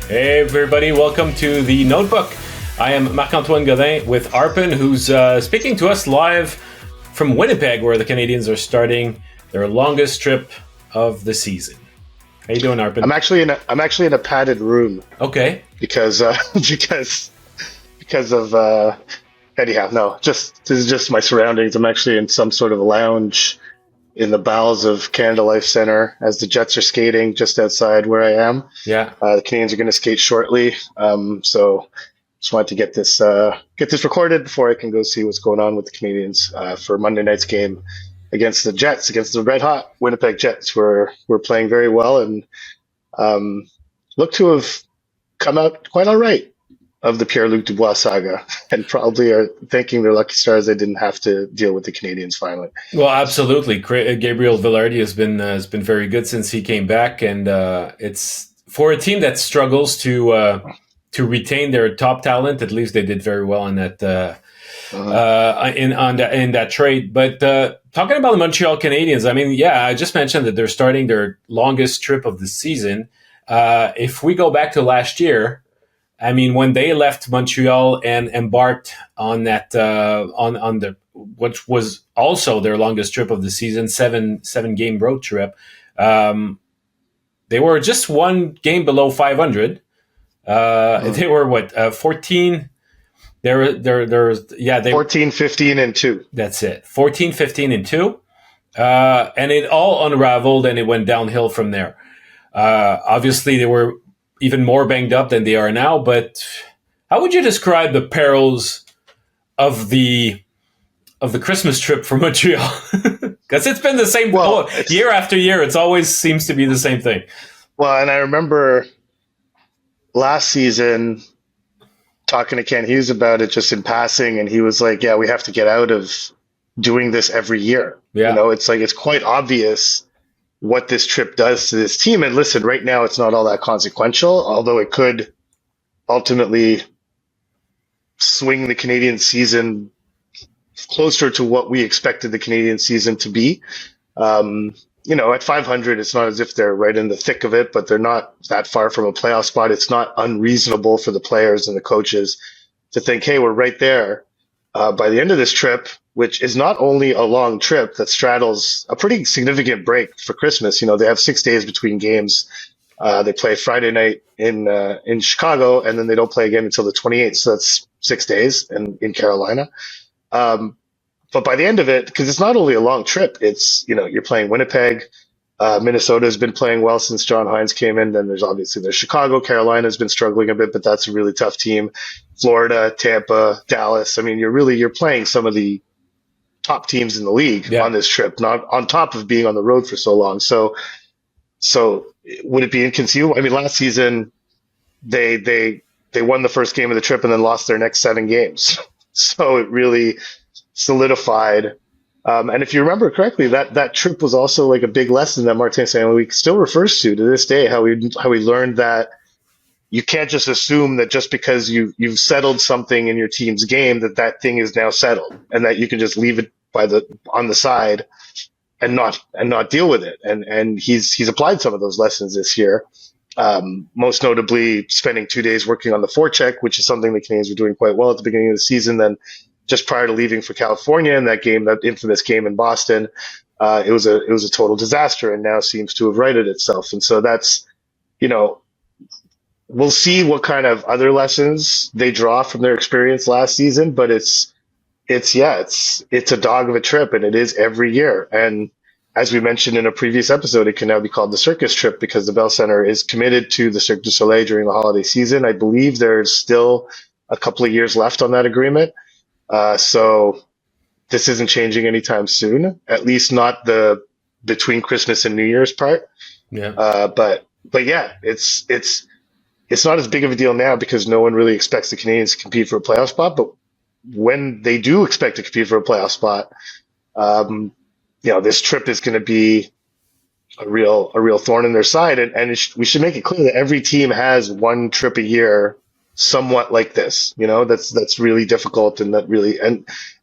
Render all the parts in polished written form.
Hey everybody, welcome to the Notebook. I am Marc-Antoine Godin with Arpin, who's speaking to us live from Winnipeg, where the Canadiens are starting their longest trip of the season. How you doing, Arpin? I'm actually in a padded room. Okay. Because of anyhow, no, this is just my surroundings. I'm actually in some sort of lounge in the bowels of Canada Life Center as the Jets are skating just outside where I am. Yeah. The Canadiens are going to skate shortly. So just wanted to get this recorded before I can go see what's going on with the Canadiens for Monday night's game against the Jets, against the red hot Winnipeg Jets. We're playing very well and look to have come out quite all right of the Pierre-Luc Dubois saga, and probably are thanking their lucky stars they didn't have to deal with the Canadiens finally. Well, absolutely. Gabriel Vilardi has been very good since he came back, and it's for a team that struggles to retain their top talent. At least they did very well in that in that trade. But talking about the Montreal Canadiens, I mean, yeah, I just mentioned that they're starting their longest trip of the season. If we go back to last year, I mean, when they left Montreal and embarked on that on the which was also their longest trip of the season, seven game road trip, they were just one game below 500. They were 14. They 14, 15, and 2. That's it. 14, 15, and 2. And it all unraveled and it went downhill from there. Obviously, they were even more banged up than they are now. But how would you describe the perils of the Christmas trip for Montreal? Because it's been the same year after year. It always seems to be the same thing. Well, and I remember last season talking to Ken Hughes about it just in passing, and he was like, "Yeah, we have to get out of doing this every year." Yeah. You know, it's like it's quite obvious what this trip does to this team. And listen, right now it's not all that consequential, although it could ultimately swing the Canadian season closer to what we expected the Canadian season to be. At 500, it's not as if they're right in the thick of it, but they're not that far from a playoff spot. It's not unreasonable for the players and the coaches to think, hey, we're right there by the end of this trip, which is not only a long trip that straddles a pretty significant break for Christmas. You know, they have 6 days between games. They play Friday night in Chicago, and then they don't play again until the 28th. So that's 6 days in Carolina. But by the end of it, because it's not only a long trip, it's, you're playing Winnipeg. Minnesota has been playing well since John Hines came in. Then there's Chicago. Carolina has been struggling a bit, but that's a really tough team. Florida, Tampa, Dallas. I mean, you're playing some of the top teams in the league on this trip, not on top of being on the road for so long. So would it be inconceivable? I mean, last season they won the first game of the trip and then lost their next 7 games. So it really solidified. And if you remember correctly, that trip was also like a big lesson that Martin Saint-Louis still refers to this day, how we learned that you can't just assume that just because you've settled something in your team's game that thing is now settled, and that you can just leave it on the side and not deal with it. And he's applied some of those lessons this year. Most notably spending 2 days working on the forecheck, which is something the Canadiens were doing quite well at the beginning of the season. Then just prior to leaving for California in that infamous game in Boston, it was a total disaster, and now seems to have righted itself. And so that's, we'll see what kind of other lessons they draw from their experience last season, but it's a dog of a trip, and it is every year. And as we mentioned in a previous episode, it can now be called the circus trip because the Bell Center is committed to the Cirque du Soleil during the holiday season. I believe there's still a couple of years left on that agreement. So this isn't changing anytime soon, at least not the between Christmas and New Year's part. Yeah. But yeah, it's not as big of a deal now because no one really expects the Canadiens to compete for a playoff spot. But when they do expect to compete for a playoff spot, this trip is going to be a real thorn in their side. And we should make it clear that every team has one trip a year somewhat like this, that's really difficult, and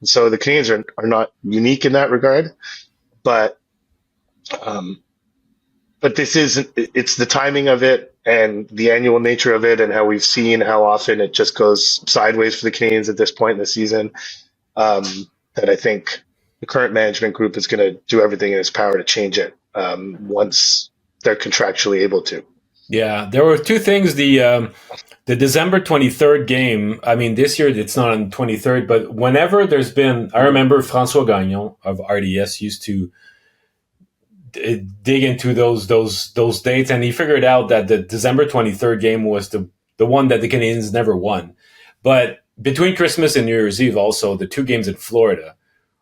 so the Canadiens are not unique in that regard. But but it's the timing of it and the annual nature of it and how we've seen how often it just goes sideways for the Canadians at this point in the season. Um, that I think the current management group is going to do everything in its power to change it once they're contractually able to. Yeah, there were two things. The December 23rd game, I mean, this year it's not on 23rd, but whenever there's been, I remember François Gagnon of RDS used to dig into those dates, and he figured out that the December 23rd game was the one that the Canadians never won. But between Christmas and New Year's Eve, also, the two games in Florida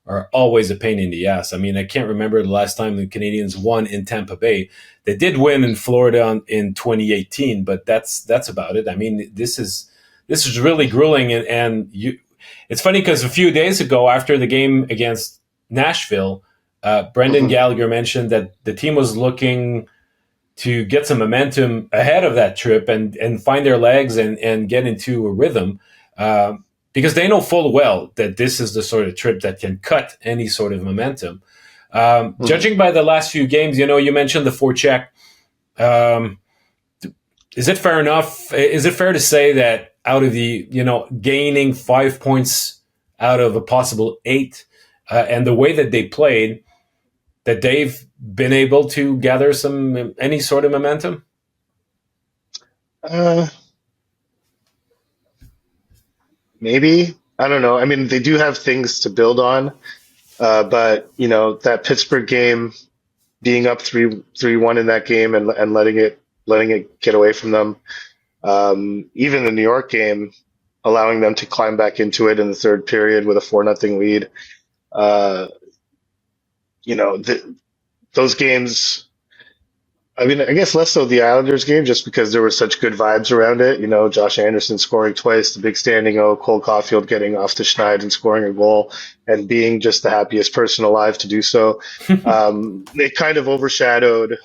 are always a pain in the ass. I mean, I can't remember the last time the Canadians won in Tampa Bay. They did win in Florida in 2018, but that's about it. I mean, this is really grueling, and it's funny because a few days ago, after the game against Nashville, Brendan Gallagher mentioned that the team was looking to get some momentum ahead of that trip and find their legs and get into a rhythm. Because they know full well that this is the sort of trip that can cut any sort of momentum. Judging by the last few games, you mentioned the forecheck. Is it fair enough? Is it fair to say that out of the, gaining 5 points out of a possible 8, and the way that they played, that they've been able to gather any sort of momentum? Maybe. I don't know. I mean, they do have things to build on, but that Pittsburgh game, being up 3-1 in that game and letting it get away from them. Even the New York game, allowing them to climb back into it in the third period with a 4-0 lead. Those games. I mean, I guess less so the Islanders game, just because there were such good vibes around it. Josh Anderson scoring twice, the big standing O, Cole Caulfield getting off the schneid and scoring a goal, and being just the happiest person alive to do so. It kind of overshadowed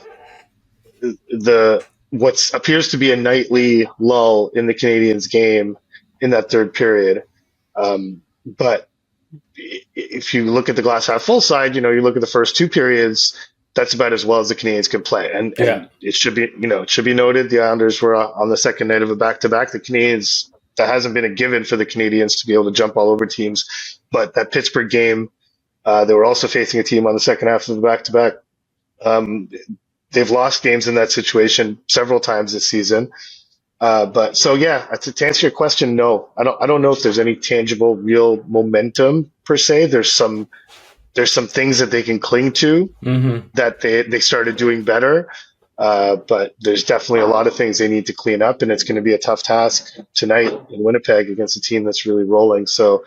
what appears to be a nightly lull in the Canadiens game in that third period. But if you look at the glass half full side, you look at the first two periods. That's about as well as the Canadians can play, and it should be noted the Islanders were on the second night of a back-to-back. The Canadians, that hasn't been a given for the Canadians to be able to jump all over teams, but that Pittsburgh game, they were also facing a team on the second half of the back-to-back. They've lost games in that situation several times this season, but to answer your question, no, I don't know if there's any tangible, real momentum per se. There's some things that they can cling to that they started doing better. But there's definitely a lot of things they need to clean up, and it's going to be a tough task tonight in Winnipeg against a team that's really rolling. So,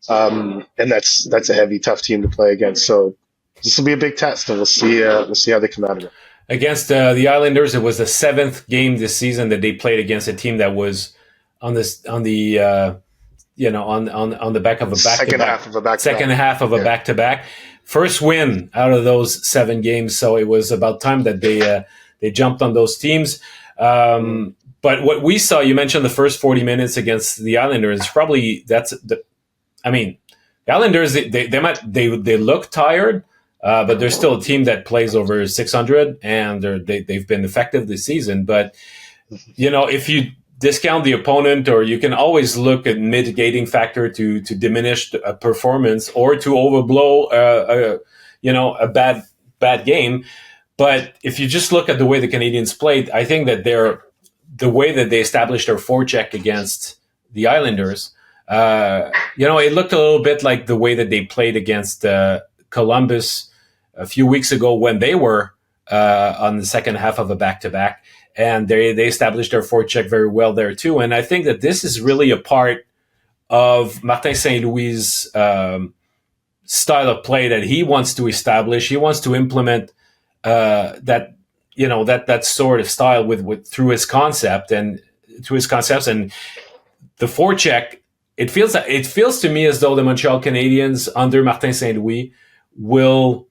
and that's a heavy, tough team to play against. So this will be a big test, and we'll see how they come out of it. Against the Islanders, it was the 7th game this season that they played against a team that was on the back of a back-to-back. Second half of a back-to-back. First win out of those 7 games, so it was about time that they jumped on those teams. But what we saw, you mentioned the first 40 minutes against the Islanders. Probably the Islanders they look tired, but they're still a team that plays over 600, and they've been effective this season. But if you discount the opponent, or you can always look at mitigating factor to diminish a performance or to overblow a bad game. But if you just look at the way the Canadians played, I think that the way that they established their forecheck against the Islanders, it looked a little bit like the way that they played against Columbus a few weeks ago when they were on the second half of a back-to-back. And they established their forecheck very well there too. And I think that this is really a part of Martin St. Louis' style of play that he wants to establish. He wants to implement that sort of style with through his concept and through his concepts. And the forecheck, it feels to me as though the Montreal Canadiens under Martin St. Louis will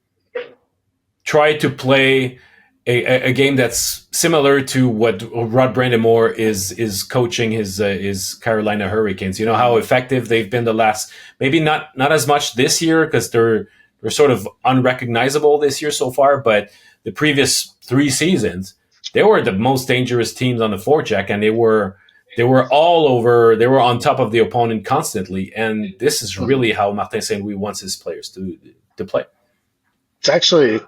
try to play a game that's similar to what Rod Brind'Amour is coaching his Carolina Hurricanes. You know how effective they've been the last, maybe not as much this year because they're sort of unrecognizable this year so far, but the previous 3 seasons, they were the most dangerous teams on the forecheck, and they were all over. They were on top of the opponent constantly, and this is really how Martin Saint Louis wants his players to play. It's actually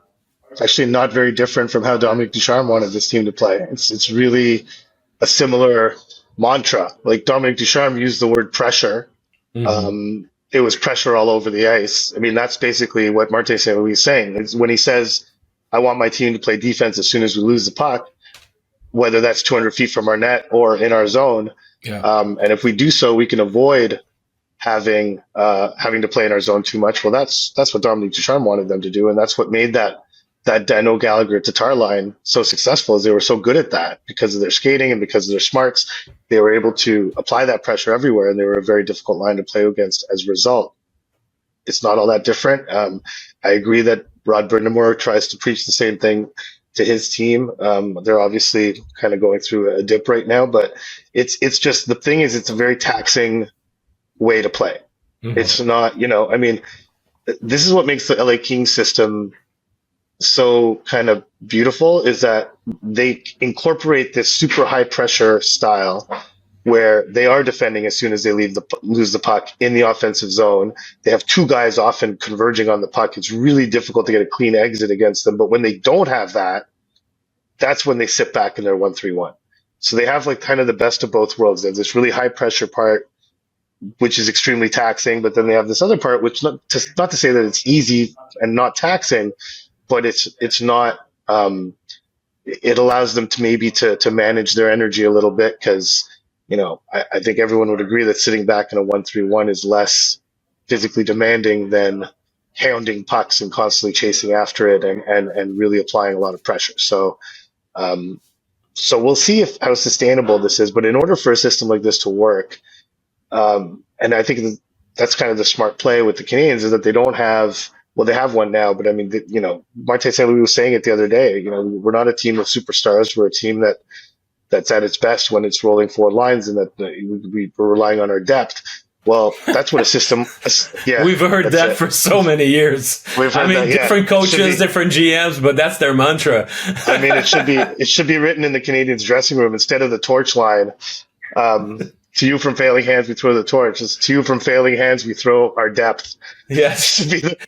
not very different from how Dominique Ducharme wanted this team to play. It's really a similar mantra. Like Dominique Ducharme used the word pressure. It was pressure all over the ice. I mean, that's basically what Martin Saint Louis is saying. It's when he says, I want my team to play defense as soon as we lose the puck, whether that's 200 feet from our net or in our zone. Yeah. And if we do so, we can avoid having to play in our zone too much. Well, that's what Dominique Ducharme wanted them to do. And that's what made that Dano Gallagher Tatar line so successful, is they were so good at that because of their skating and because of their smarts. They were able to apply that pressure everywhere, and they were a very difficult line to play against as a result. It's not all that different. I agree that Rod Brind'Amour tries to preach the same thing to his team. They're obviously kind of going through a dip right now, but it's just, the thing is, it's a very taxing way to play. It's not, I mean, this is what makes the LA Kings system so kind of beautiful, is that they incorporate this super high pressure style where they are defending as soon as they lose the puck in the offensive zone. They have two guys often converging on the puck. It's really difficult to get a clean exit against them. But when they don't have that, that's when they sit back in their 1-3-1. So they have like kind of the best of both worlds. They have this really high pressure part, which is extremely taxing, but then they have this other part, which not to say that it's easy and not taxing, but it's not. It allows them to maybe to manage their energy a little bit, because I think everyone would agree that sitting back in a 1-3-1 is less physically demanding than hounding pucks and constantly chasing after it and really applying a lot of pressure. So we'll see how sustainable this is. But in order for a system like this to work, and I think that's kind of the smart play with the Canadiens, is that they don't have. Well, they have one now, but I mean, Martin St. Louis was saying it the other day. We're not a team of superstars. We're a team that's at its best when it's rolling forward lines, and that we're relying on our depth. Well, that's what a system. Yeah, we've heard that for so many years. Different coaches, different GMs, but that's their mantra. I mean, it should be written in the Canadiens dressing room instead of the torch line. To you from failing hands, we throw the torch. It's to you from failing hands, we throw our depth. Yes.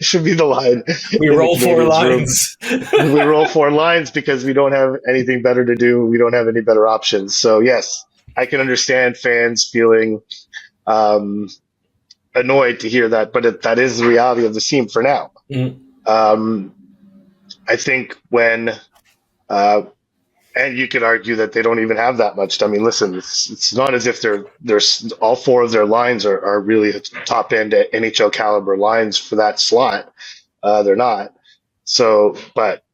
Should be the line. We roll 4 lines. We roll 4 lines because we don't have anything better to do. We don't have any better options. So, yes, I can understand fans feeling annoyed to hear that, but that is the reality of the team for now. I think when and you could argue that they don't even have that much. I mean, listen, it's not as if they're all 4 of their lines are really top end NHL caliber lines for that slot. They're not. So, but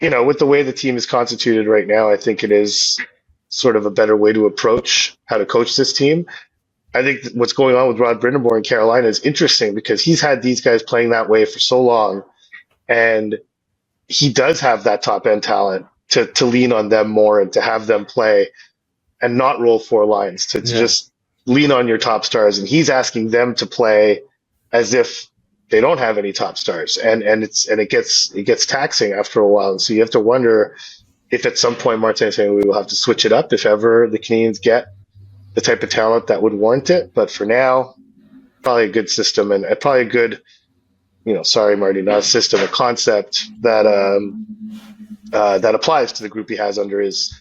with the way the team is constituted right now, I think it is sort of a better way to approach how to coach this team. I think what's going on with Rod Brind'Amour in Carolina is interesting, because he's had these guys playing that way for so long, and he does have that top end talent to lean on them more and to have them play and not roll 4 lines, to just lean on your top stars. And he's asking them to play as if they don't have any top stars. And it gets taxing after a while. And so you have to wonder if at some point Martin St. Louis will have to switch it up if ever the Canadiens get the type of talent that would warrant it. But for now, probably a good system, and probably a good, sorry, Marty, not a system, a concept that applies to the group he has under his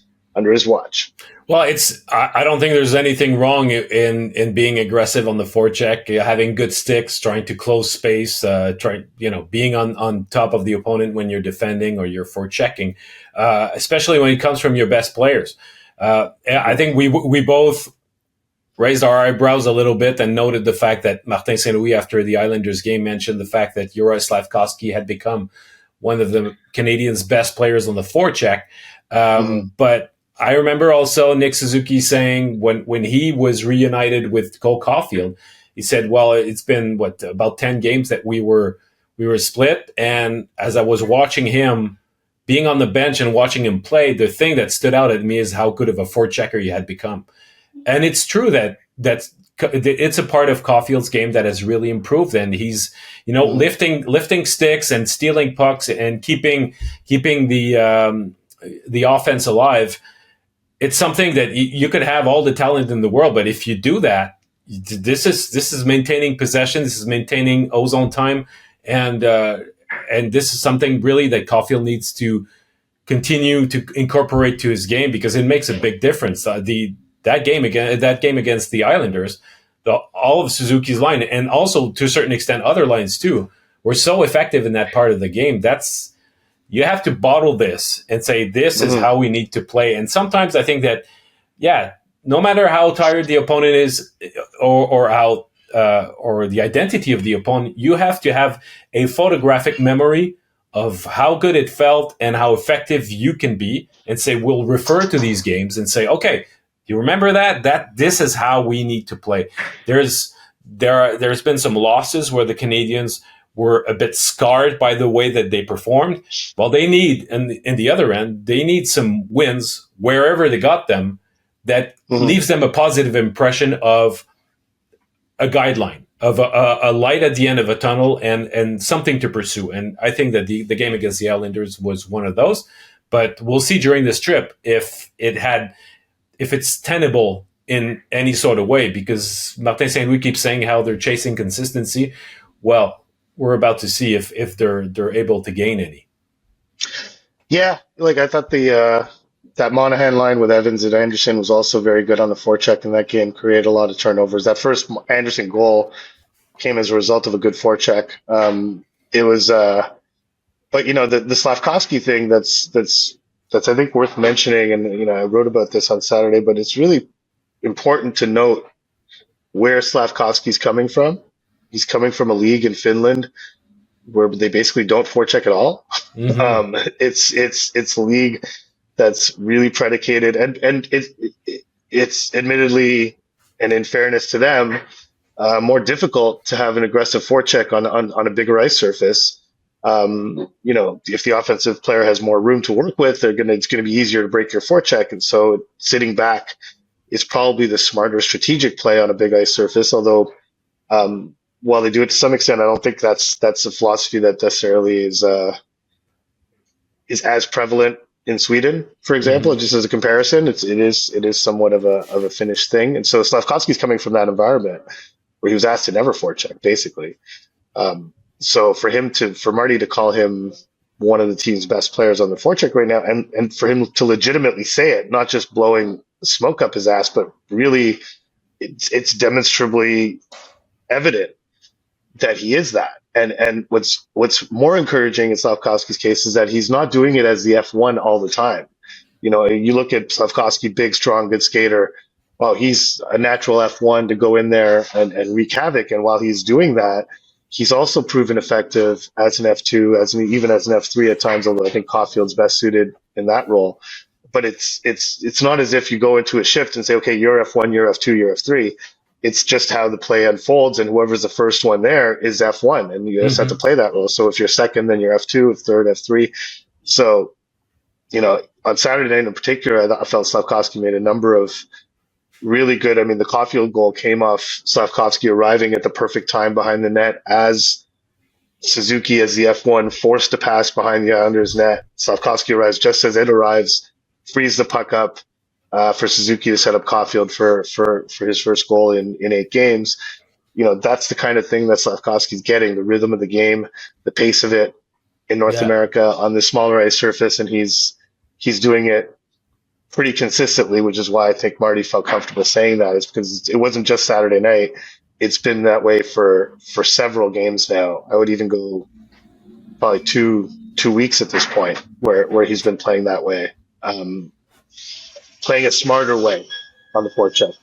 watch. Well, I don't think there's anything wrong in being aggressive on the forecheck, having good sticks, trying to close space, being on top of the opponent when you're defending or you're forechecking, especially when it comes from your best players. I think we both raised our eyebrows a little bit and noted the fact that Martin St. Louis, after the Islanders game, mentioned the fact that Juraj Slafkovsky had become one of the Canadiens' best players on the forecheck. But I remember also Nick Suzuki saying when he was reunited with Cole Caulfield, he said, well, it's been about 10 games that we were split. And as I was watching him, being on the bench and watching him play, the thing that stood out at me is how good of a forechecker he had become. And it's true that it's a part of Caulfield's game that has really improved, and he's lifting sticks and stealing pucks and keeping the offense alive. It's something that you could have all the talent in the world, but if you do that, this is maintaining possession, this is maintaining ozone time, and this is something really that Caulfield needs to continue to incorporate to his game, because it makes a big difference. That game against the Islanders, all of Suzuki's line, and also to a certain extent other lines too, were so effective in that part of the game. You have to bottle this and say, this is how we need to play. And sometimes I think that, no matter how tired the opponent is, or how or the identity of the opponent, you have to have a photographic memory of how good it felt and how effective you can be, and say, we'll refer to these games and say, okay, you remember that this is how we need to play. There's been some losses where the Canadians were a bit scarred by the way that they performed. Well, they need, in the other end, they need some wins wherever they got them that leaves them a positive impression of a guideline, of a light at the end of a tunnel, and something to pursue. And I think that the game against the Islanders was one of those. But we'll see during this trip if it's tenable in any sort of way, because Martin Saint Louis keeps saying how they're chasing consistency. Well, we're about to see if they're able to gain any. Yeah, I thought that Monahan line with Evans and Anderson was also very good on the forecheck in that game, created a lot of turnovers. That first Anderson goal came as a result of a good forecheck. It was, but the Slafkovsky thing that's I think worth mentioning, and I wrote about this on Saturday, but it's really important to note where Slafkovsky's coming from. He's coming from a league in Finland where they basically don't forecheck at all. It's a league that's really predicated, and it's admittedly, and in fairness to them, more difficult to have an aggressive forecheck on a bigger ice surface. If the offensive player has more room to work with, it's gonna be easier to break your forecheck, and so sitting back is probably the smarter strategic play on a big ice surface. Although, while they do it to some extent, I don't think that's a philosophy that necessarily is as prevalent in Sweden, for example. Just as a comparison, it is somewhat of a Finnish thing, and so Slafkovsky's coming from that environment where he was asked to never forecheck, basically. So for Marty to call him one of the team's best players on the forecheck right now, and for him to legitimately say it, not just blowing smoke up his ass, but really it's demonstrably evident that he is that. And what's more encouraging in Slafkovsky's case is that he's not doing it as the F1 all the time. You look at Slafkovsky, big, strong, good skater. Well, he's a natural F1 to go in there and wreak havoc. And while he's doing that, he's also proven effective as an F2, even as an F3 at times, although I think Caulfield's best suited in that role. But it's not as if you go into a shift and say, okay, you're F1, you're F2, you're F3. It's just how the play unfolds, and whoever's the first one there is F1, and you just have to play that role. So if you're second, then you're F2, if third, F3. So, on Saturday night in particular, I felt Slafkovsky made a number of really good. I mean, the Caulfield goal came off Slafkovsky arriving at the perfect time behind the net as Suzuki, as the F1, forced a pass behind the Islanders' net. Slafkovsky arrives just as it arrives, frees the puck up for Suzuki to set up Caulfield for his first goal in 8 games. That's the kind of thing that Slafkovsky's getting, the rhythm of the game, the pace of it in North America on the smaller ice surface, and he's doing it pretty consistently, which is why I think Marty felt comfortable saying that, is because it wasn't just Saturday night. It's been that way for several games now. I would even go probably two weeks at this point where he's been playing that way. Playing a smarter way on the forecheck.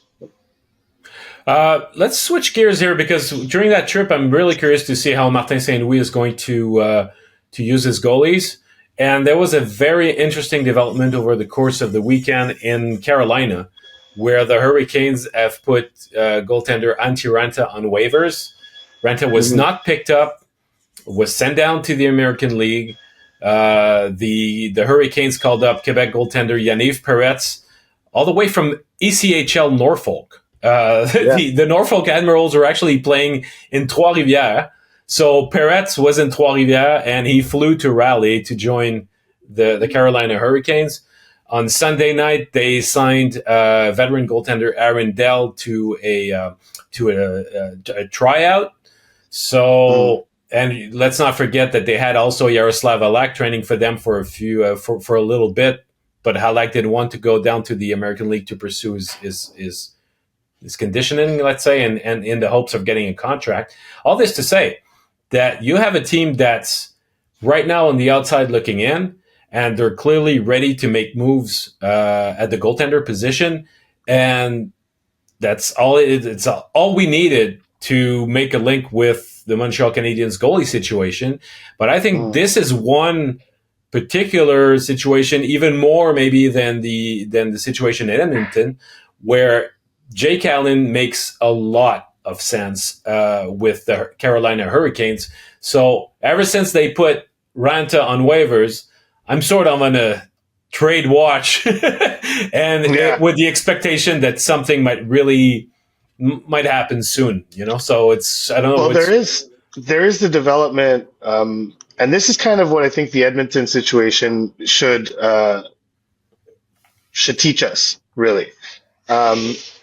Let's switch gears here, because during that trip, I'm really curious to see how Martin Saint Louis is going to use his goalies. And there was a very interesting development over the course of the weekend in Carolina, where the Hurricanes have put goaltender Antti Ranta on waivers. Ranta was not picked up, was sent down to the American League. The Hurricanes called up Quebec goaltender Yaniv Perets, all the way from ECHL Norfolk, Yeah. The Norfolk Admirals were actually playing in Trois-Rivières. So Perez was in Trois-Rivières, and he flew to Raleigh to join the Carolina Hurricanes. On Sunday night, they signed veteran goaltender Aaron Dell to a tryout. Mm. So, and let's not forget that they had also Yaroslav Halak training for them for for a little bit, but Halak didn't want to go down to the American League to pursue his conditioning, let's say, and in the hopes of getting a contract. All this to say that you have a team that's right now on the outside looking in, and they're clearly ready to make moves at the goaltender position, and that's all. It's all we needed to make a link with the Montreal Canadiens goalie situation. But I think Mm. this is one particular situation, even more maybe than the situation in Edmonton, where Jake Allen makes a lot of sense with the Carolina Hurricanes. So ever since they put Ranta on waivers, I'm sort of on a trade watch, and Yeah. with the expectation that something might happen soon. So it's I don't know. Well, It's there is the development, and this is kind of what I think the Edmonton situation should teach us, really.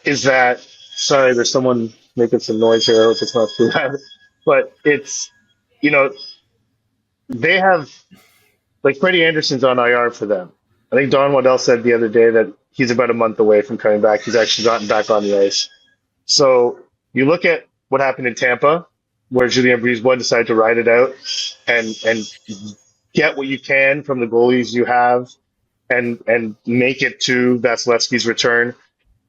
Is that sorry? There's someone making some noise here. I hope it's not too loud. But it's you know they have like Freddie Anderson's on IR for them. I think Don Waddell said the other day that he's about a month away from coming back. He's actually gotten back on the ice. So you look at what happened in Tampa, where Julien Brisebois decided to ride it out and get what you can from the goalies you have and make it to Vasilevsky's return.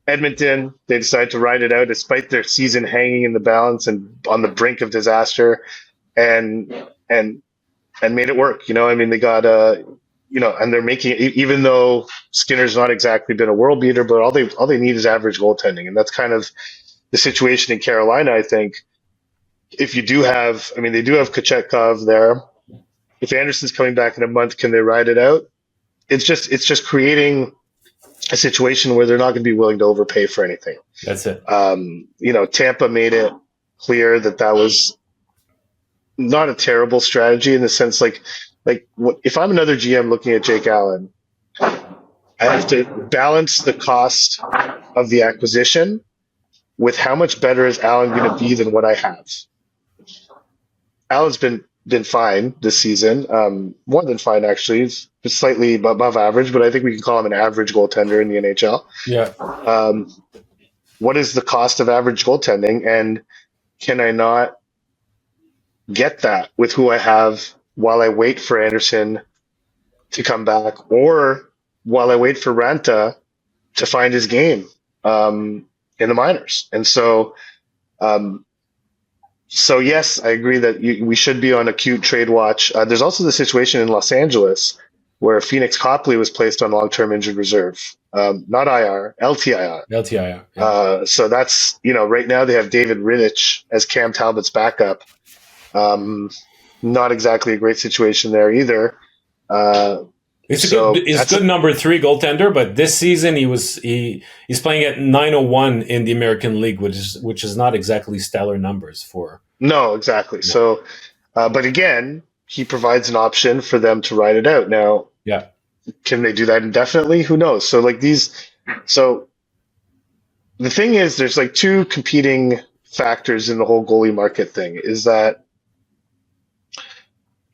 Edmonton, they decided to ride it out despite their season hanging in the balance and on the brink of disaster, and and and made it work. I mean, they got and they're making it, even though Skinner's not exactly been a world beater, but all they need is average goaltending, and that's kind of the situation in Carolina. I think if you do have, I mean, they do have Kochetkov there. If Anderson's coming back in a month, can they ride it out? It's just creating a situation where they're not going to be willing to overpay for anything. that's it. Tampa made it clear that was not a terrible strategy in the sense if I'm another GM looking at Jake Allen, I have to balance the cost of the acquisition with how much better is Allen going to be than what I have. Allen's been fine this season, more than fine actually. He's slightly above average, but I think we can call him an average goaltender in the NHL. Yeah. What is the cost of average goaltending, and can I not get that with who I have while I wait for Anderson to come back, or while I wait for Ranta to find his game in the minors? And so yes, I agree that we should be on acute trade watch. There's also the situation in Los Angeles where Phoenix Copley was placed on long-term injured reserve, not IR, LTIR. LTIR. Yeah. So that's, right now they have David Rittich as Cam Talbot's backup. Not exactly a great situation there either. It's a good number 3 goaltender, but this season he's playing at .901 in the American League, which is not exactly stellar numbers for. No, exactly. Yeah. So, but again, he provides an option for them to ride it out. Now, yeah, can they do that indefinitely? Who knows? So so the thing is, there's two competing factors in the whole goalie market thing. Is that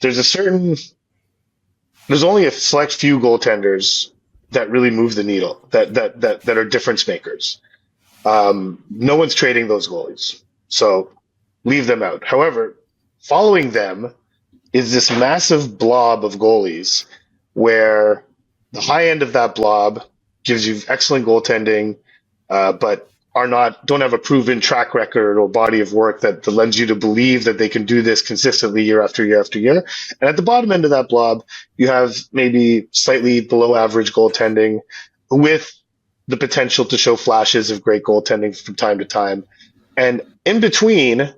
there's only a select few goaltenders that really move the needle, that are difference makers. No one's trading those goalies, so leave them out. However, following them is this massive blob of goalies where the high end of that blob gives you excellent goaltending, but don't have a proven track record or body of work that lends you to believe that they can do this consistently year after year after year. And at the bottom end of that blob, you have maybe slightly below average goaltending with the potential to show flashes of great goaltending from time to time. And in between,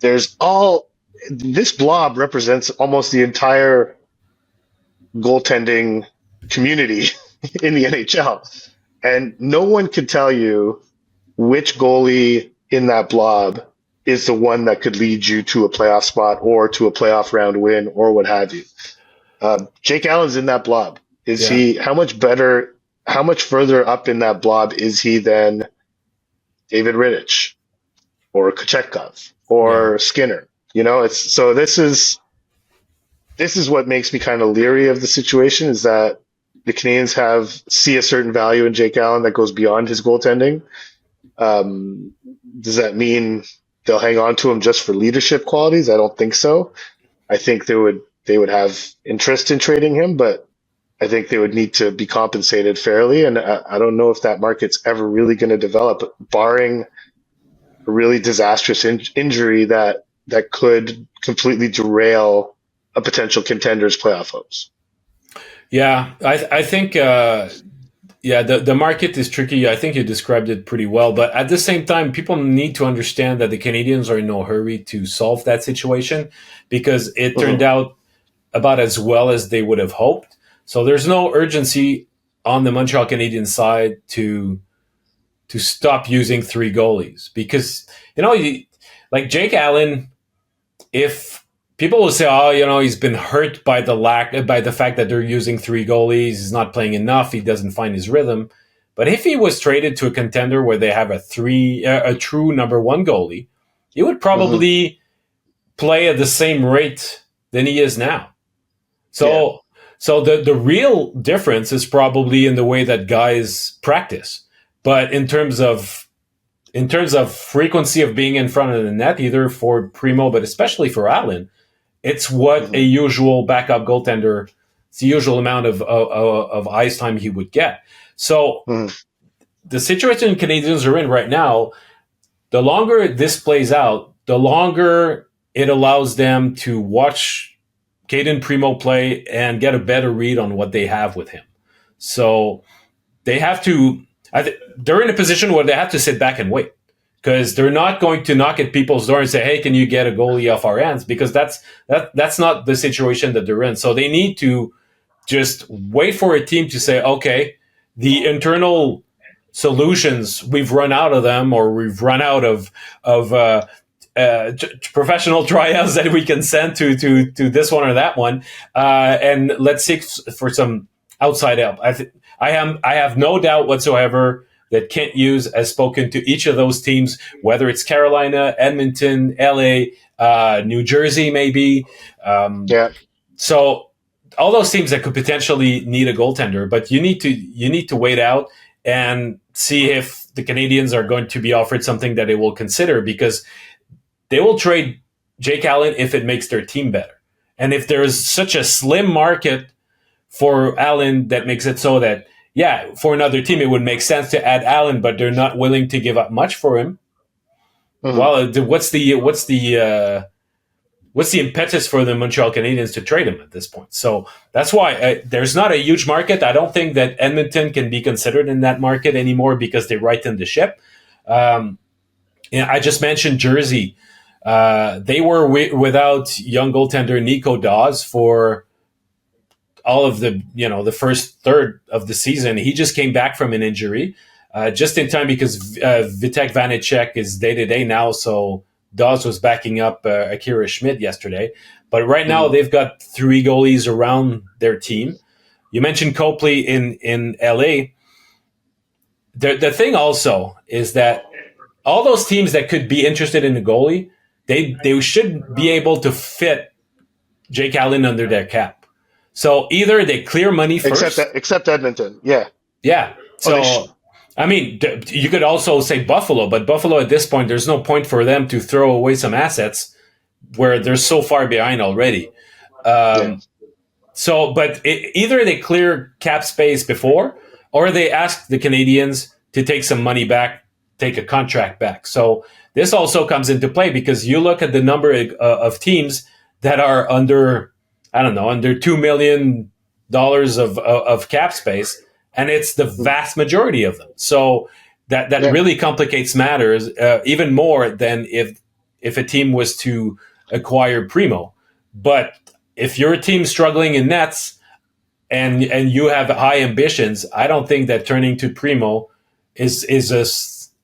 this blob represents almost the entire goaltending community in the NHL. And no one can tell you which goalie in that blob is the one that could lead you to a playoff spot or to a playoff round win or what have you. Jake Allen's in that blob. Is Yeah. he how much better? How much further up in that blob is he than David Rittich or Kochetkov Yeah. or Skinner? You know, it's so this is what makes me kind of leery of the situation is that the Canadians see a certain value in Jake Allen that goes beyond his goaltending. Does that mean they'll hang on to him just for leadership qualities? I don't think so. I think they would have interest in trading him, but I think they would need to be compensated fairly. And I don't know if that market's ever really going to develop, barring a really disastrous injury that could completely derail a potential contender's playoff hopes. Yeah, I think the market is tricky. I think you described it pretty well, but at the same time, people need to understand that the Canadians are in no hurry to solve that situation because it turned out about as well as they would have hoped. So there's no urgency on the Montreal Canadiens side to stop using three goalies because like Jake Allen, if people will say, "Oh, he's been hurt by the fact that they're using three goalies. He's not playing enough. He doesn't find his rhythm." But if he was traded to a contender where they have a true number one goalie, he would probably play at the same rate than he is now. So the real difference is probably in the way that guys practice. But in terms of frequency of being in front of the net, either for Primo, but especially for Allen, it's what a usual backup goaltender, it's the usual amount of ice time he would get. So the situation Canadians are in right now, the longer this plays out, the longer it allows them to watch Kaden Primo play and get a better read on what they have with him. So they have to, they're in a position where they have to sit back and wait. Because they're not going to knock at people's door and say, "Hey, can you get a goalie off our hands?" Because that's not the situation that they're in. So they need to just wait for a team to say, "Okay, the internal solutions we've run out of them, or we've run out of professional tryouts that we can send to this one or that one, and let's seek for some outside help." I have no doubt whatsoever that Kent Hughes has spoken to each of those teams, whether it's Carolina, Edmonton, LA, New Jersey, maybe. So all those teams that could potentially need a goaltender, but you need to wait out and see if the Canadians are going to be offered something that they will consider, because they will trade Jake Allen if it makes their team better. And if there is such a slim market for Allen that makes it so that, yeah, for another team, it would make sense to add Allen, but they're not willing to give up much for him. Well, what's the impetus for the Montreal Canadiens to trade him at this point? So that's why there's not a huge market. I don't think that Edmonton can be considered in that market anymore because they rightened the ship. I just mentioned Jersey. They were without young goaltender Nico Dawes for all of the first third of the season. He just came back from an injury just in time because Vitek Vanecek is day-to-day now, so Dawes was backing up Akira Schmidt yesterday. But right now they've got three goalies around their team. You mentioned Copley in LA. The thing also is that all those teams that could be interested in a goalie, they should be able to fit Jake Allen under their cap. So either they clear money first. Except Edmonton, yeah. Yeah. So, I mean, you could also say Buffalo, but Buffalo at this point, there's no point for them to throw away some assets where they're so far behind already. So, but either they clear cap space before, or they ask the Canadians to take some money back, take a contract back. So this also comes into play because you look at the number of teams that are under $2 million of cap space, and it's the vast majority of them. So that really complicates matters even more than if a team was to acquire Primo. But if you're a team struggling in nets and you have high ambitions, I don't think that turning to Primo is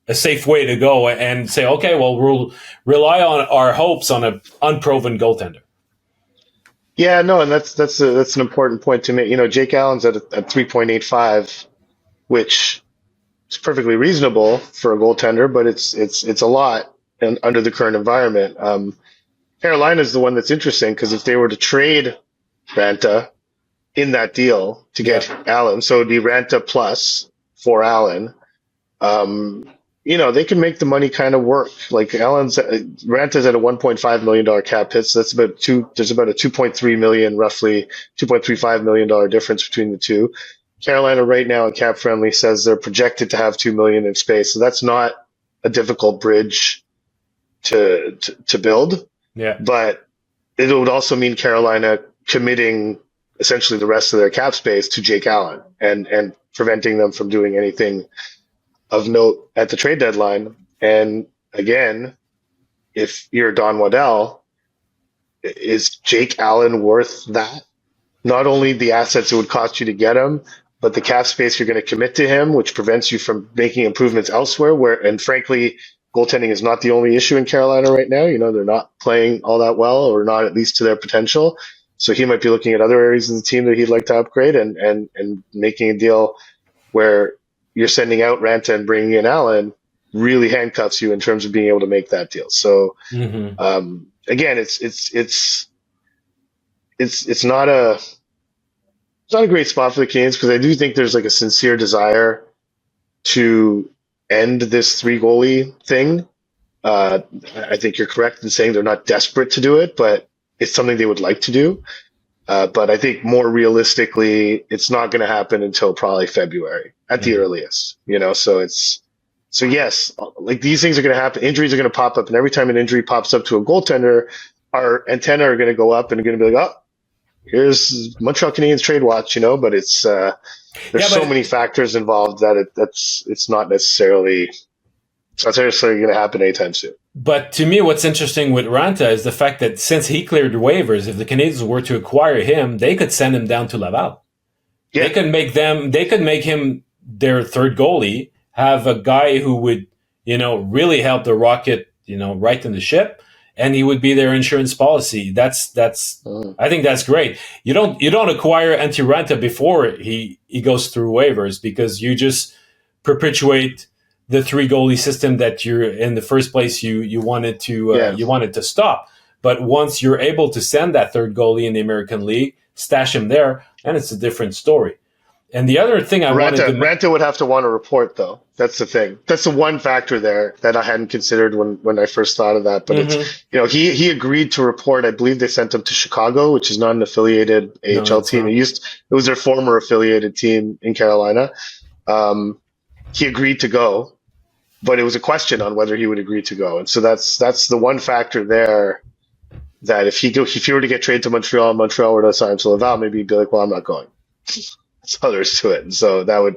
a safe way to go and say, okay, well, we'll rely on our hopes on an unproven goaltender. Yeah, no, and that's an important point to make. Jake Allen's at 3.85, which is perfectly reasonable for a goaltender, but it's a lot under the current environment. Carolina is the one that's interesting because if they were to trade Ranta in that deal to get Allen, so it'd be Ranta plus for Allen. They can make the money kind of work. Like Ranta's at a $1.5 million cap hit, so there's about a 2.3 million, roughly $2.35 million difference between the two. Carolina right now in Cap Friendly says they're projected to have 2 million in space, so that's not a difficult bridge to build. Yeah, but it would also mean Carolina committing essentially the rest of their cap space to Jake Allen and preventing them from doing anything of note at the trade deadline. And again, if you're Don Waddell, is Jake Allen worth that? Not only the assets it would cost you to get him, but the cap space you're going to commit to him, which prevents you from making improvements elsewhere. And frankly, goaltending is not the only issue in Carolina right now. They're not playing all that well, or not at least to their potential. So he might be looking at other areas of the team that he'd like to upgrade and making a deal where you're sending out Ranta and bringing in Allen really handcuffs you in terms of being able to make that deal. So again, it's not a great spot for the Canadiens, because I do think there's like a sincere desire to end this 3-goalie thing. I think you're correct in saying they're not desperate to do it, but it's something they would like to do. But I think more realistically, it's not going to happen until probably February at the earliest. So yes, like these things are going to happen. Injuries are going to pop up, and every time an injury pops up to a goaltender, our antenna are going to go up and going to be like, oh, here's Montreal Canadiens trade watch, but it's there's so many factors involved that it's not necessarily going to happen anytime soon. But to me, what's interesting with Ranta is the fact that since he cleared waivers, if the Canadiens were to acquire him, they could send him down to Laval. Yeah. They could make him their third goalie, have a guy who would, really help the Rocket, right in the ship, and he would be their insurance policy. I think that's great. You don't acquire Antti Ranta before he goes through waivers, because you just perpetuate the 3-goalie system that you're in the first place you wanted to stop. But once you're able to send that third goalie in the American League, stash him there, and it's a different story. And the other thing Ranta would have to want to report, though. That's the thing. That's the one factor there that I hadn't considered when I first thought of that. But it's he agreed to report. I believe they sent him to Chicago, which is not an affiliated AHL team. It was their former affiliated team in Carolina. He agreed to go, but it was a question on whether he would agree to go. And so that's the one factor there, that if he were to get traded to Montreal and Montreal were to sign him to Laval, maybe he'd be like, well, I'm not going. That's all there is to it. And so that would,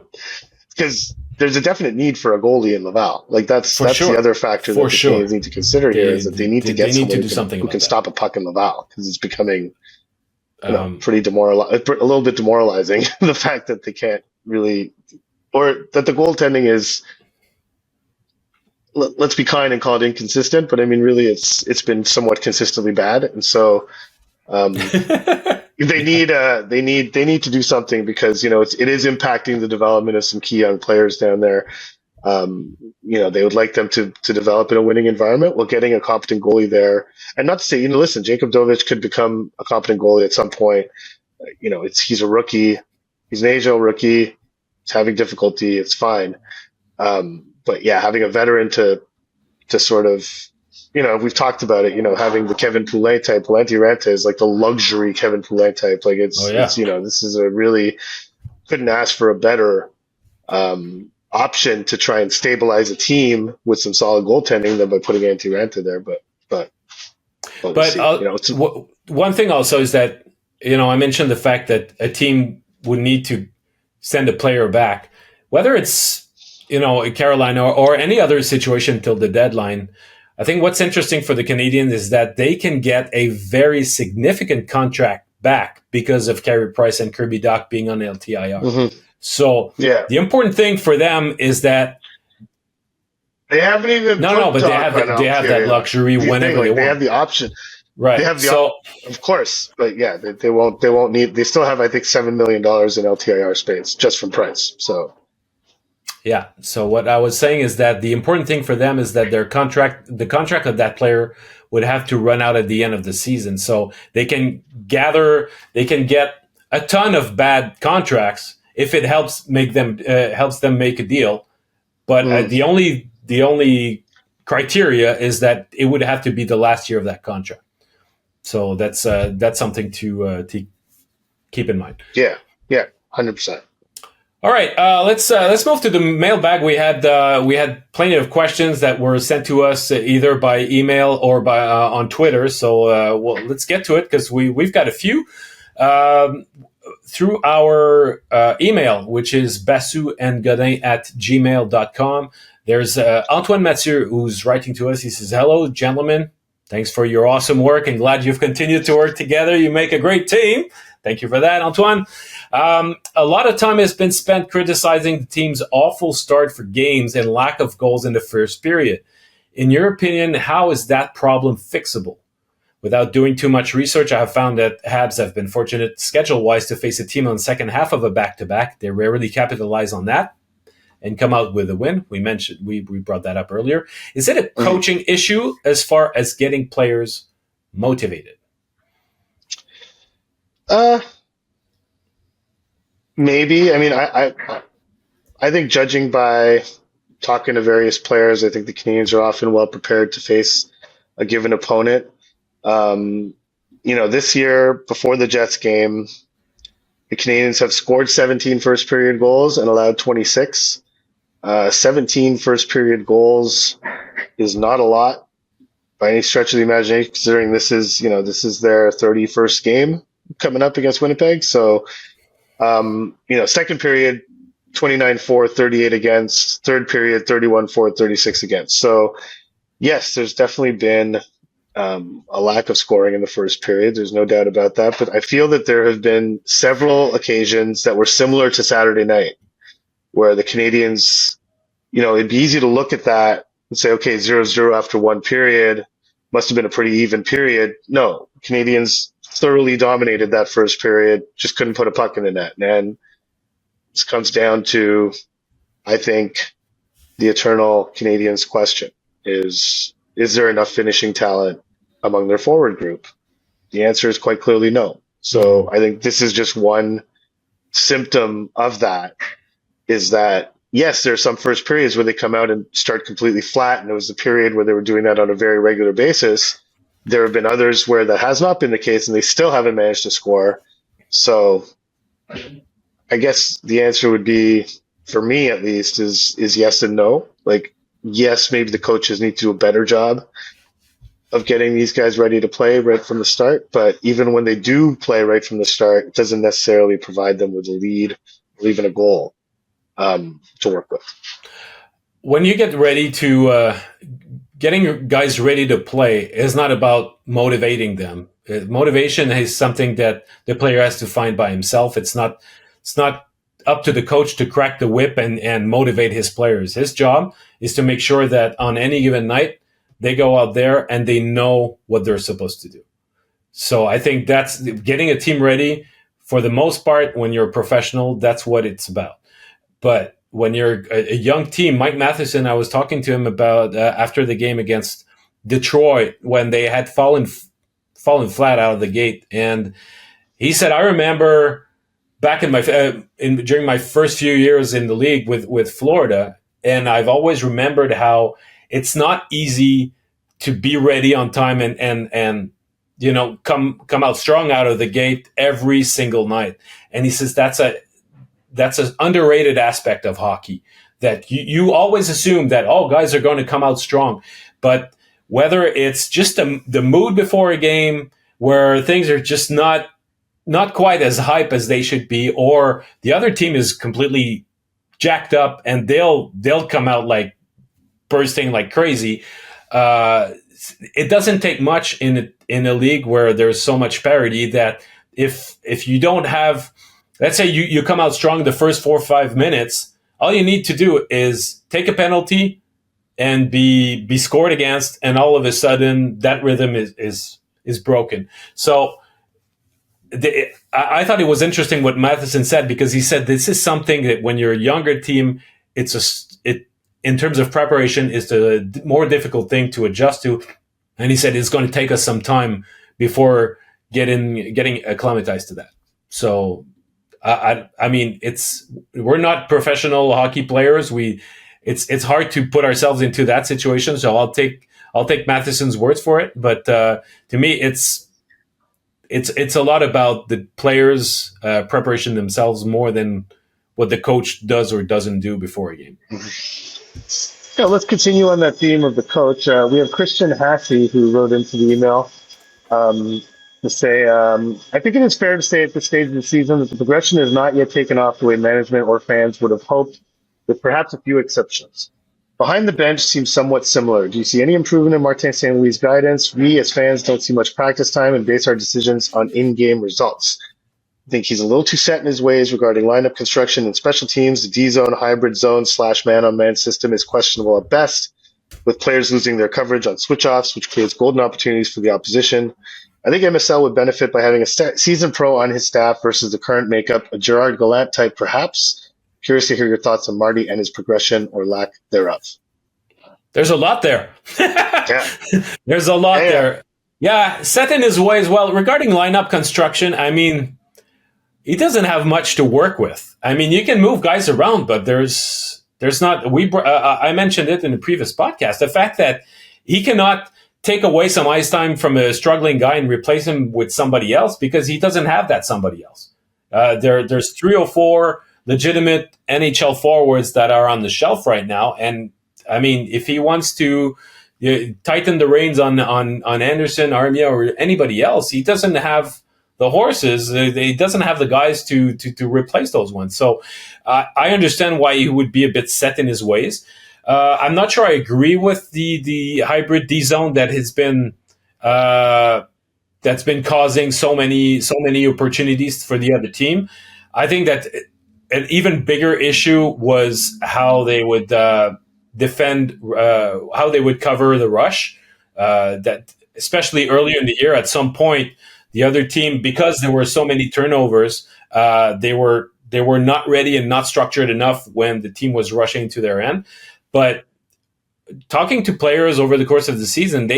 because there's a definite need for a goalie in Laval. Like that's the other factor that the Canadiens need to consider here, is that they need to get someone who can stop a puck in Laval, because it's becoming pretty a little bit demoralizing, the fact that they can't really, or that the goaltending is, let's be kind and call it inconsistent, but I mean, really it's been somewhat consistently bad. And so they need to do something, because it is impacting the development of some key young players down there. They would like them to develop in a winning environment. Well, getting a competent goalie there, and not to say, listen, Jacob Dovich could become a competent goalie at some point. He's a rookie, he's an AHL rookie, he's having difficulty. It's fine. But yeah, having a veteran to sort of, we've talked about it, having the Kevin Poulin type. Antti Ranta is like the luxury Kevin Poulin type. Like it's this is a really, couldn't ask for a better option to try and stabilize a team with some solid goaltending than by putting Antti Ranta there. But one thing also is that, I mentioned the fact that a team would need to send a player back, whether it's, Carolina or any other situation till the deadline. I think what's interesting for the Canadiens is that they can get a very significant contract back because of Carey Price and Kirby Dach being on LTIR. So the important thing for them is that They haven't even No, put but Doc on they have that LTIR. luxury whenever they They want. have the option. They Right. have the So of course, but yeah, they won't need. They still have, I think, $7 million in LTIR space just from price. So yeah. So what I was saying is that the important thing for them is that the contract of that player would have to run out at the end of the season. So they can get a ton of bad contracts if it helps them make a deal. But the only criteria is that it would have to be the last year of that contract. So that's something to keep in mind. yeah, 100%. All right, let's move to the mailbag. We had plenty of questions that were sent to us either by email or by on Twitter. So let's get to it because we've got a few through our email, which is Basu and Godin at gmail.com. There's Antoine Mathieu who's writing to us. He says, "Hello, gentlemen. Thanks for your awesome work and glad you've continued to work together. You make a great team." Thank you for that, Antoine. A lot of time has been spent criticizing the team's awful start for games and lack of goals in the first period. In your opinion, how is that problem fixable? Without doing too much research, I have found that Habs have been fortunate schedule-wise to face a team on the second half of a back-to-back. They rarely capitalize on that and come out with a win. We brought that up earlier. Is it a coaching issue as far as getting players motivated? Maybe. I mean, I think judging by talking to various players, I think the Canadians are often well prepared to face a given opponent. This year before the Jets game, the Canadians have scored 17 first period goals and allowed 26. 17 first period goals is not a lot by any stretch of the imagination, considering this is their 31st game coming up against Winnipeg. So, second period, 29-4, 38 against. Third period, 31-4, 36 against. So, yes, there's definitely been a lack of scoring in the first period. There's no doubt about that. But I feel that there have been several occasions that were similar to Saturday night, where the Canadians, it'd be easy to look at that and say, okay, 0-0 after one period must have been a pretty even period. No, Canadians thoroughly dominated that first period, just couldn't put a puck in the net. And this comes down to, I think, the eternal Canadians question is there enough finishing talent among their forward group? The answer is quite clearly no. So I think this is just one symptom of that, is that, yes, there are some first periods where they come out and start completely flat, and it was the period where they were doing that on a very regular basis. There have been others where that has not been the case, and they still haven't managed to score. So I guess the answer would be, for me at least, is yes and no. Like, yes, maybe the coaches need to do a better job of getting these guys ready to play right from the start. But even when they do play right from the start, it doesn't necessarily provide them with a lead or even a goal to work with. When you get ready to getting your guys ready to play is not about motivating them. Motivation is something that the player has to find by himself. It's not up to the coach to crack the whip and motivate his players. His job is to make sure that on any given night, they go out there and they know what they're supposed to do. So I think that's getting a team ready. For the most part, when you're a professional, that's what it's about. But when you're a young team, Mike Matheson, I was talking to him about after the game against Detroit when they had fallen flat out of the gate, and he said, "I remember back in during my first few years in the league with Florida, and I've always remembered how it's not easy to be ready on time and come out strong out of the gate every single night." And he says that's an underrated aspect of hockey, that you always assume that all guys are going to come out strong. But whether it's just the mood before a game where things are just not quite as hype as they should be, or the other team is completely jacked up and they'll come out like bursting like crazy. It doesn't take much in a league where there's so much parity that if you don't have, let's say you come out strong the first 4 or 5 minutes, all you need to do is take a penalty, and be scored against, and all of a sudden that rhythm is broken. So I thought it was interesting what Matheson said, because he said this is something that when you're a younger team, it in terms of preparation is the more difficult thing to adjust to, and he said it's going to take us some time before getting acclimatized to that. So I mean, we're not professional hockey players. It's hard to put ourselves into that situation. So I'll take Matheson's words for it. But to me, it's a lot about the players' preparation themselves more than what the coach does or doesn't do before a game. Yeah, let's continue on that theme of the coach. We have Christian Hassey who wrote into the email to say, I think it is fair to say at this stage of the season that the progression has not yet taken off the way management or fans would have hoped, with perhaps a few exceptions. Behind the bench seems somewhat similar. Do you see any improvement in Martin St. Louis' guidance? We as fans don't see much practice time and base our decisions on in-game results. I think he's a little too set in his ways regarding lineup construction and special teams. The D-zone, hybrid zone / man-on-man system is questionable at best, with players losing their coverage on switch-offs, which creates golden opportunities for the opposition. I think MSL would benefit by having a seasoned pro on his staff versus the current makeup, a Gerard Gallant type perhaps. Curious to hear your thoughts on Marty and his progression or lack thereof. There's a lot there. Yeah. There's a lot there. Yeah, set in his ways. Well, regarding lineup construction, I mean, he doesn't have much to work with. I mean, you can move guys around, but there's not. I mentioned it in the previous podcast. The fact that he cannot take away some ice time from a struggling guy and replace him with somebody else, because he doesn't have that somebody else. There's 3 or 4 legitimate NHL forwards that are on the shelf right now, and I mean, if he wants to tighten the reins on Anderson, Armia, or anybody else, he doesn't have the horses. He doesn't have the guys to replace those ones. So I understand why he would be a bit set in his ways. I'm not sure I agree with the hybrid D zone that has been that's been causing so many opportunities for the other team. I think that an even bigger issue was how they would defend, how they would cover the rush. That especially earlier in the year, at some point, the other team, because there were so many turnovers, they were not ready and not structured enough when the team was rushing to their end. But talking to players over the course of the season,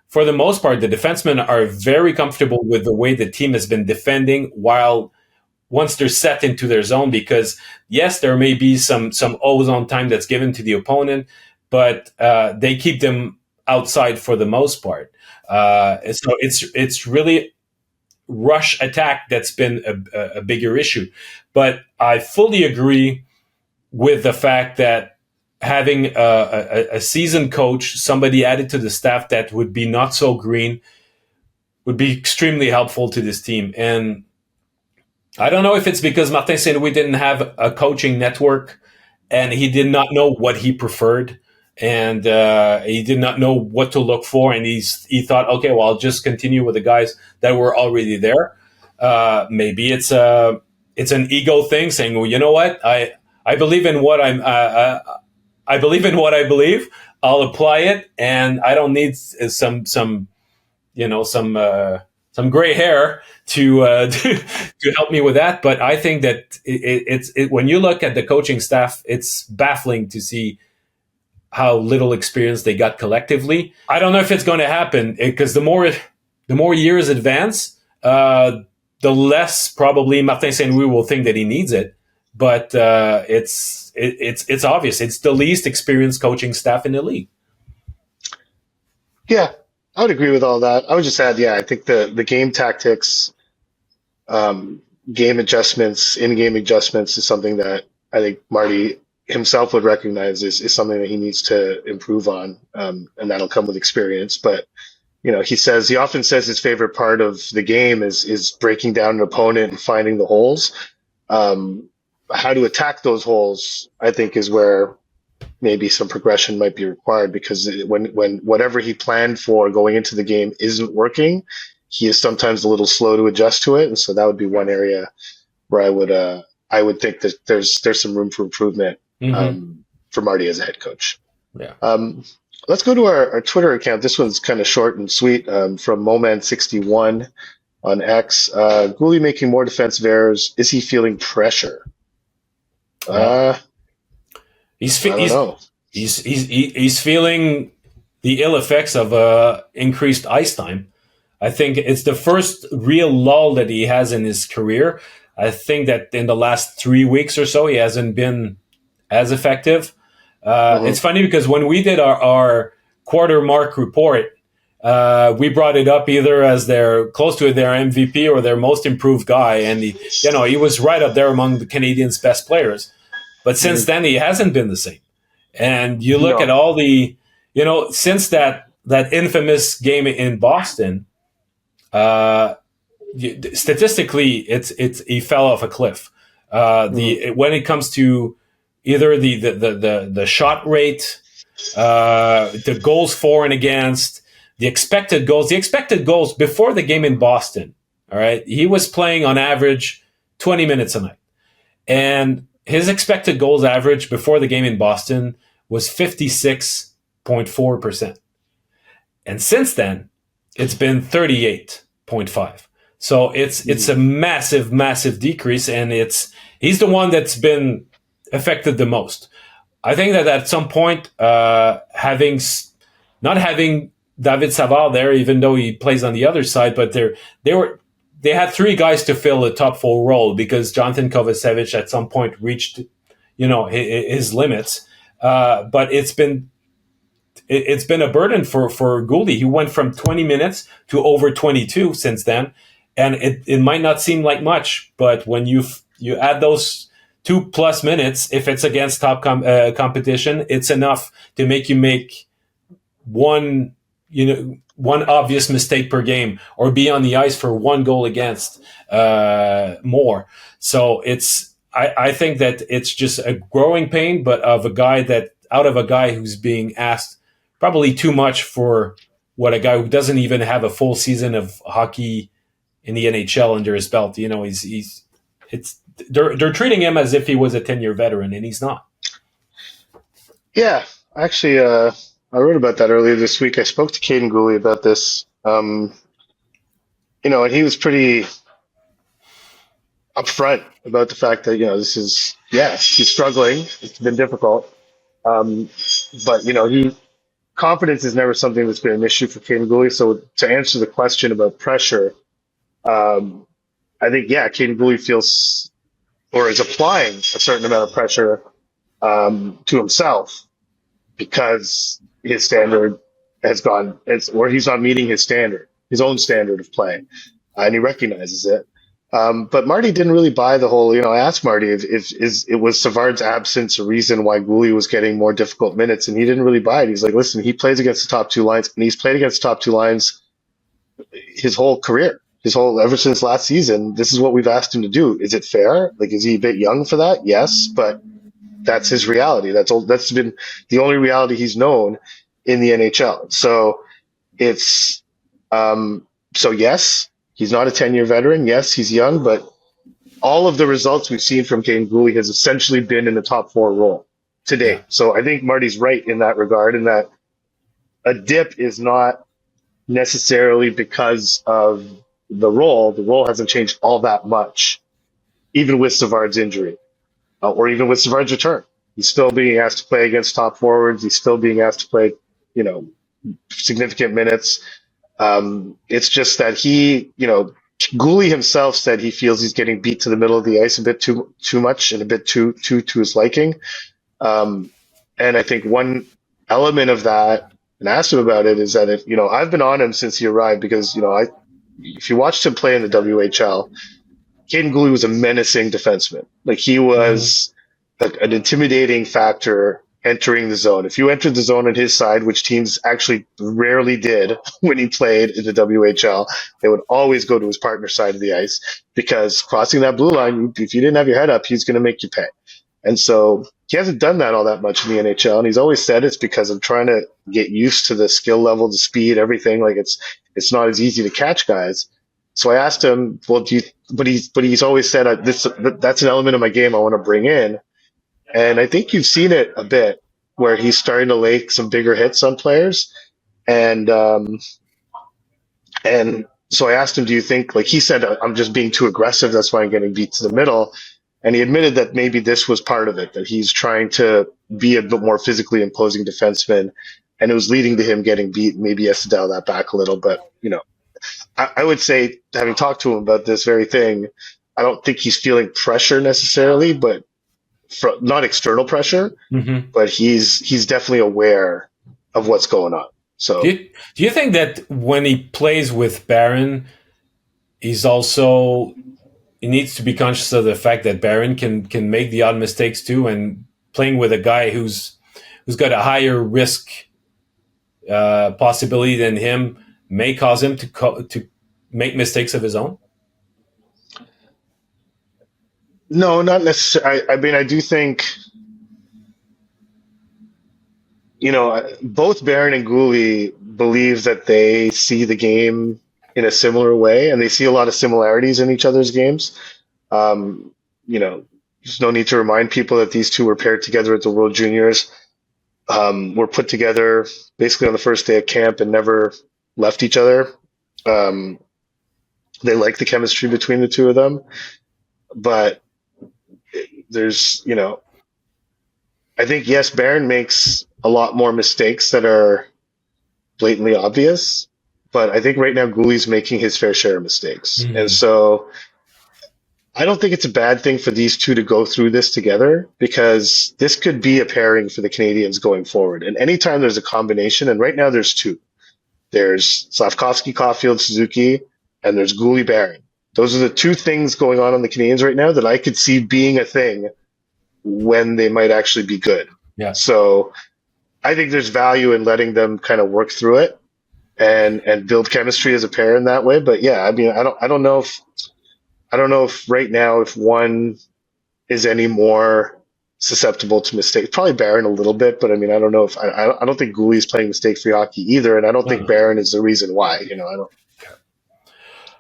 for the most part, the defensemen are very comfortable with the way the team has been defending once they're set into their zone, because yes, there may be some O-zone time that's given to the opponent, but they keep them outside for the most part. So it's really rush attack that's been a bigger issue. But I fully agree with the fact that having a seasoned coach, somebody added to the staff that would be not so green, would be extremely helpful to this team. And I don't know if it's because Martin St. Louis didn't have a coaching network and he did not know what he preferred, and he did not know what to look for, and he thought, okay, well, I'll just continue with the guys that were already there. Maybe it's an ego thing, saying, well, you know what, I believe in what I believe in what I believe. I'll apply it, and I don't need some gray hair to help me with that. But I think that when you look at the coaching staff, it's baffling to see how little experience they got collectively. I don't know if it's going to happen, because the more years advance, the less probably Martin St. Louis will think that he needs it. But it's obvious. It's the least experienced coaching staff in the league. Yeah, I would agree with all that. I would just add, I think the game tactics, game adjustments, in-game adjustments is something that I think Marty himself would recognize is something that he needs to improve on, and that'll come with experience. But he often says his favorite part of the game is breaking down an opponent and finding the holes. How to attack those holes, I think, is where maybe some progression might be required, because when whatever he planned for going into the game isn't working, he is sometimes a little slow to adjust to it. And so that would be one area where I would think that there's some room for improvement for Marty as a head coach. Yeah. Let's go to our Twitter account. This one's kind of short and sweet, from Moman61 on X. Guhle making more defensive errors. Is he feeling pressure? Well, Uh, he's I don't know. he's feeling the ill effects of increased ice time. I think it's the first real lull that he has in his career. I think that in the last 3 weeks or so, he hasn't been as effective. It's Hmm. funny because when we did our quarter mark report, we brought it up either as their close to their MVP or their most improved guy, and he was right up there among the Canadians' best players. But since then, he hasn't been the same. And you look at No. all the, since that infamous game in Boston, uh, statistically, it's he fell off a cliff. Hmm. When it comes to either the shot rate, the goals for and against, the expected goals before the game in Boston. All right, he was playing on average 20 minutes a night, and his expected goals average before the game in Boston was 56.4%. And since then, it's been 38.5. So it's a massive, massive decrease, and he's the one that's been affected the most. I think that at some point, not having David Savard there, even though he plays on the other side, but they had three guys to fill the top four role because Jonathan Kovacevic at some point reached, his limits. But it's been a burden for Gouldy. He went from 20 minutes to over 22 since then, and it might not seem like much, but when you add those 2+ minutes, if it's against top competition, it's enough to make you make one obvious mistake per game or be on the ice for one goal against more. So I think that it's just a growing pain, but out of a guy who's being asked probably too much for what a guy who doesn't even have a full season of hockey in the NHL under his belt. It's they're treating him as if he was a 10-year veteran, and he's not. Yeah, actually, I wrote about that earlier this week. I spoke to Kaden Guhle about this. And he was pretty upfront about the fact that, this is, yes, he's struggling. It's been difficult. Um, but, confidence is never something that's been an issue for Kaden Guhle. So to answer the question about pressure, um, I think, yeah, Kaden Guhle feels or is applying a certain amount of pressure, to himself because his standard has gone, or he's not meeting his standard, his own standard of play, and he recognizes it. But Marty didn't really buy the whole. I asked Marty if it was Savard's absence a reason why Guhle was getting more difficult minutes, and he didn't really buy it. He's like, listen, he plays against the top two lines, and he's played against the top two lines his whole career, ever since last season. This is what we've asked him to do. Is it fair? Like, is he a bit young for that? Yes, but that's his reality. That's been the only reality he's known in the NHL. So it's so yes, he's not a 10-year veteran. Yes, he's young, but all of the results we've seen from Kaden Guhle has essentially been in the top four role today. Yeah, So I think Marty's right in that regard, in that a dip is not necessarily because of the role. The role hasn't changed all that much, even with Savard's injury, or even with Savard's return. He's still being asked to play against top forwards. He's still being asked to play, you know, significant minutes. It's just that Guhle himself said he feels he's getting beat to the middle of the ice a bit too much and a bit too to his liking. Um, and I think one element of that, and I asked him about it, is that I've been on him since he arrived because if you watched him play in the WHL, Kaden Guhle was a menacing defenseman. Like, he was an intimidating factor entering the zone. If you entered the zone on his side, which teams actually rarely did when he played in the WHL, they would always go to his partner's side of the ice, because crossing that blue line, if you didn't have your head up, he's going to make you pay. And so he hasn't done that all that much in the NHL. And he's always said it's because I'm trying to get used to the skill level, the speed, everything. Like, it's not as easy to catch guys. So I asked him, well, but he's always said, that's an element of my game I want to bring in. And I think you've seen it a bit. where he's starting to lay some bigger hits on players. And and so I asked him, do you think, like he said, I'm just being too aggressive. That's why I'm getting beat to the middle. And he admitted that maybe this was part of it, that he's trying to be a bit more physically imposing defenseman. And it was leading to him getting beat. Maybe he has to dial that back a little. But, I would say, having talked to him about this very thing, I don't think he's feeling pressure necessarily, but not external pressure, but he's definitely aware of what's going on. So, do you think that when he plays with Barron, he needs to be conscious of the fact that Barron can make the odd mistakes too, and playing with a guy who's got a higher risk possibility than him may cause him to make mistakes of his own? No, not necessarily. I mean, I do think, both Barron and Guhle believe that they see the game in a similar way, and they see a lot of similarities in each other's games. There's no need to remind people that these two were paired together at the World Juniors, were put together basically on the first day of camp and never left each other. They like the chemistry between the two of them, but there's, I think, yes, Barron makes a lot more mistakes that are blatantly obvious, but I think right now Guhle's making his fair share of mistakes. Mm-hmm. And so I don't think it's a bad thing for these two to go through this together, because this could be a pairing for the Canadians going forward. And anytime there's a combination, and right now there's two. There's Slafkovsky, Caulfield, Suzuki, and there's Guhle, Barron. Those are the two things going on the Canadians right now that I could see being a thing when they might actually be good. Yeah. So I think there's value in letting them kind of work through it and build chemistry as a pair in that way. But yeah, I mean, I don't know if right now, if one is any more susceptible to mistakes. Probably Barron a little bit, but I mean, I don't know if I don't think Guhle is playing mistake-free hockey either, and I don't think Barron is the reason why. I don't.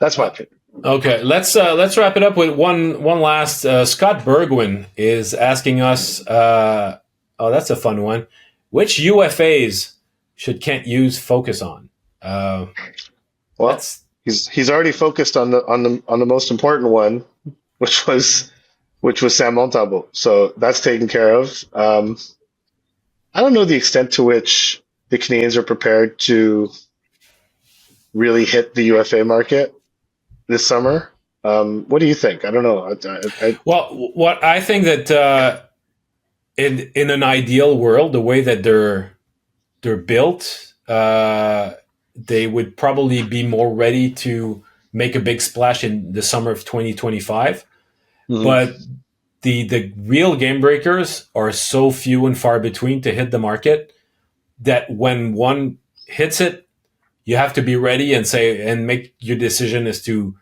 That's my opinion. Okay, let's wrap it up with one last. Scott Bergwin is asking us. That's a fun one. Which UFAs should Kent Hughes focus on? Well, he's already focused on the most important one, which was Sam Montembeault. So that's taken care of. I don't know the extent to which the Canadians are prepared to really hit the UFA market this summer. What do you think? I don't know. Well, what I think that in an ideal world, the way that they're built, they would probably be more ready to make a big splash in the summer of 2025. Mm-hmm. But the real game breakers are so few and far between to hit the market that when one hits it, you have to be ready and make your decision as to,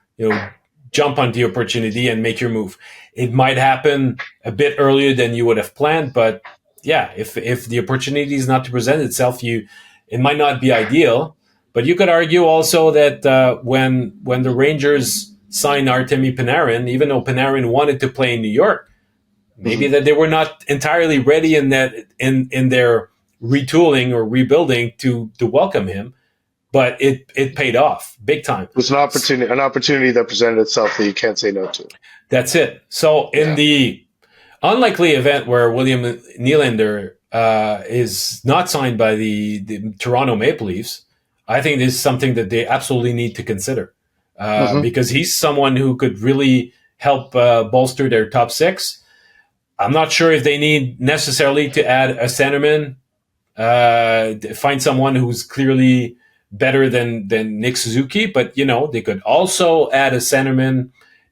jump on the opportunity and make your move. It might happen a bit earlier than you would have planned, but yeah, if the opportunity is not to present itself, it might not be ideal. But you could argue also that when the Rangers signed Artemi Panarin, even though Panarin wanted to play in New York, maybe that they were not entirely ready in their retooling or rebuilding to welcome him. But it paid off big time. It was an opportunity that presented itself that you can't say no to. That's it. So in the unlikely event where William Nylander is not signed by the Toronto Maple Leafs, I think this is something that they absolutely need to consider because he's someone who could really help bolster their top six. I'm not sure if they need necessarily to add a centerman, find someone who's clearly better than Nick Suzuki, but they could also add a centerman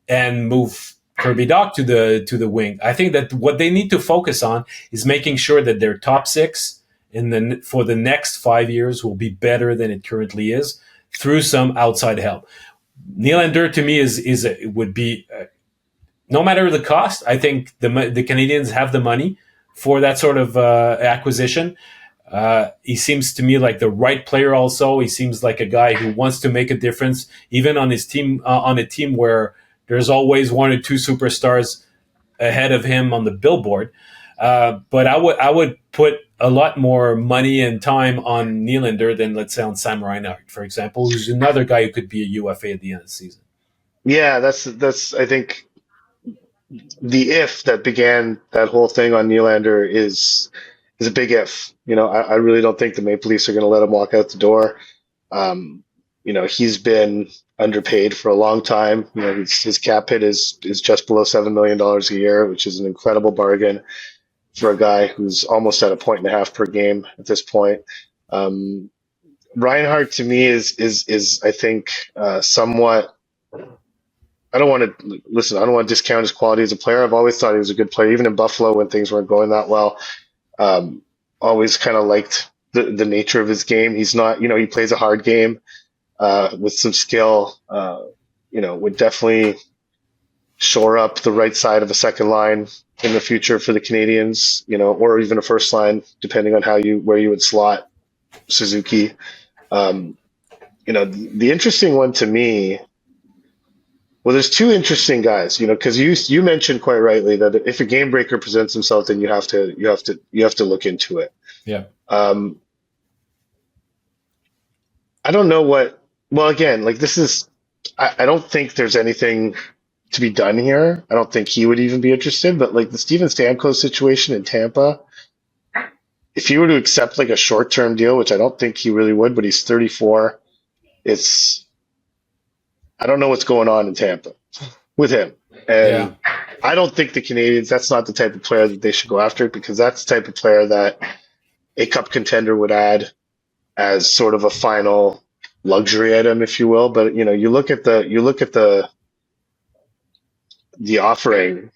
and move Kirby Dach to the wing. I think that what they need to focus on is making sure that their top six for the next 5 years will be better than it currently is through some outside help. Nylander to me would be no matter the cost. I think the Canadians have the money for that sort of acquisition. He seems to me like the right player also. He seems like a guy who wants to make a difference, even on his team, on a team where there's always one or two superstars ahead of him on the billboard. But I would put a lot more money and time on Nylander than, let's say, on Sam Reinhart, for example, who's another guy who could be a UFA at the end of the season. Yeah, that's I think the if that began that whole thing on Nylander is a big if. I really don't think the Maple Leafs are going to let him walk out the door. Um, he's been underpaid for a long time. His cap hit is just below $7 million a year, which is an incredible bargain for a guy who's almost at a point and a half per game at this point. Um, Reinhardt to me is I think somewhat. I don't want to listen. I don't want to discount his quality as a player. I've always thought he was a good player, even in Buffalo when things weren't going that well. Um, Always kind of liked the nature of his game. He's not, he plays a hard game with some skill. Would definitely shore up the right side of a second line in the future for the Canadians, or even a first line, depending on where you would slot Suzuki. The interesting one to me. Well, there's two interesting guys, because you mentioned quite rightly that if a game breaker presents himself, then you have to look into it. Yeah. I don't know what. Well, again, like this is. I don't think there's anything to be done here. I don't think he would even be interested. But like the Steven Stamkos situation in Tampa, if he were to accept like a short-term deal, which I don't think he really would, but he's 34, I don't know what's going on in Tampa with him. And I don't think the Canadians, that's not the type of player that they should go after, because that's the type of player that a cup contender would add as sort of a final luxury item, if you will. But you look at the offering.